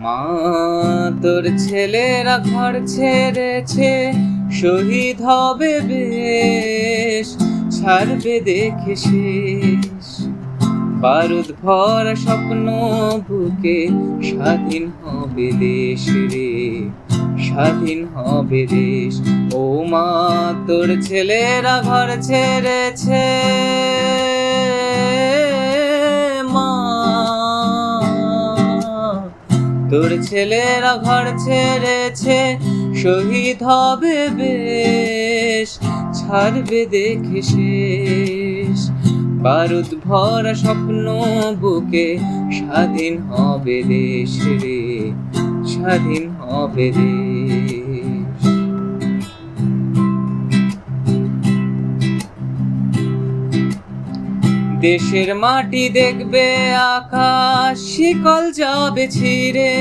মা, তোর ছেলেরা ঘর ছেড়েছে, শহীদ হবে বেশ, ছাড়বে দেখে শেষ। বারুদ ভরা স্বপ্ন বুকে, স্বাধীন হবে দেশ রে, স্বাধীন হবে দেশ। ও মা, তোর ছেলেরা ঘর ছেড়েছে, মা, তোর ছেলেরা ঘর ছেড়েছে, শহীদ হবে বেশ, ছাড়বে দেখে শেষ। বারুদ ভরা স্বপ্ন বুকে, স্বাধীন হবে দেশ রে, স্বাধীন হবে দেশ। দেশের মাটি দেখবে আকাশ, শিকল যাবে ছিঁড়ে,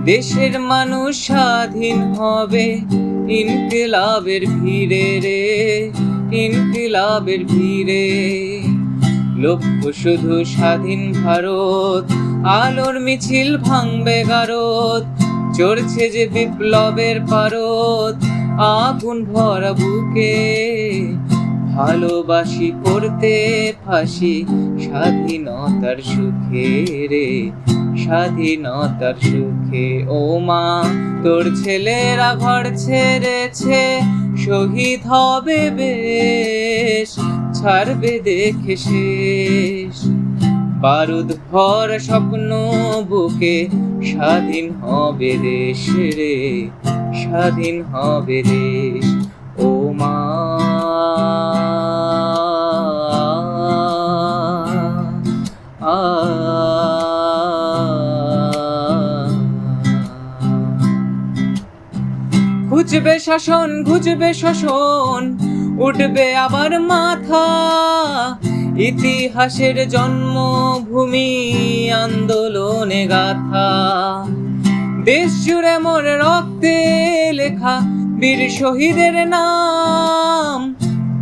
দেশের মানুষ স্বাধীন হবে ইনকিলাবের ভিড়ে রে, ইনকিলাবের ভিড়ে। লক্ষ্য শুধু স্বাধীন ভারত, আলোর মিছিল ভাঙবে গারদ, চড়ছে যে বিপ্লবের পারদ, আগুন ভরা বুকে। ভালোবাসি করতে ফাঁসি, স্বাধীনতার সুখে রে, স্বাধীনতার সুখে। ও মা, তোর ছেলেরা ঘর ছেড়েছে, শহীদ হবে বেশ, ছাড়বে দেখে শেষ। বারুদ ভরা স্বপ্ন বুকে, স্বাধীন হবে দেশ রে, স্বাধীন হবে দেশ। ও মা, ঘুচবে শাসন, ঘুচবে শোষণ, উঠবে আবার মাথা। ইতিহাসের জন্মভূমি, আন্দোলনে গাথা। দেশ জুড়ে মোর রক্তে লেখা বীর শহীদের নাম।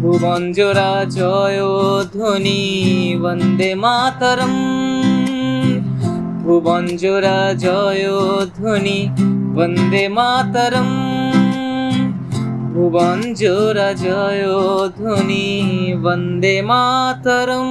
ভুবন জোড়া জয়ধ্বনি, বন্দে মাতরম। ভুবন জোড়া জয়ধ্বনি, বন্দে মাতরম। ভুবন জোড়া জয়ধ্বনি, বন্দে মাতরম।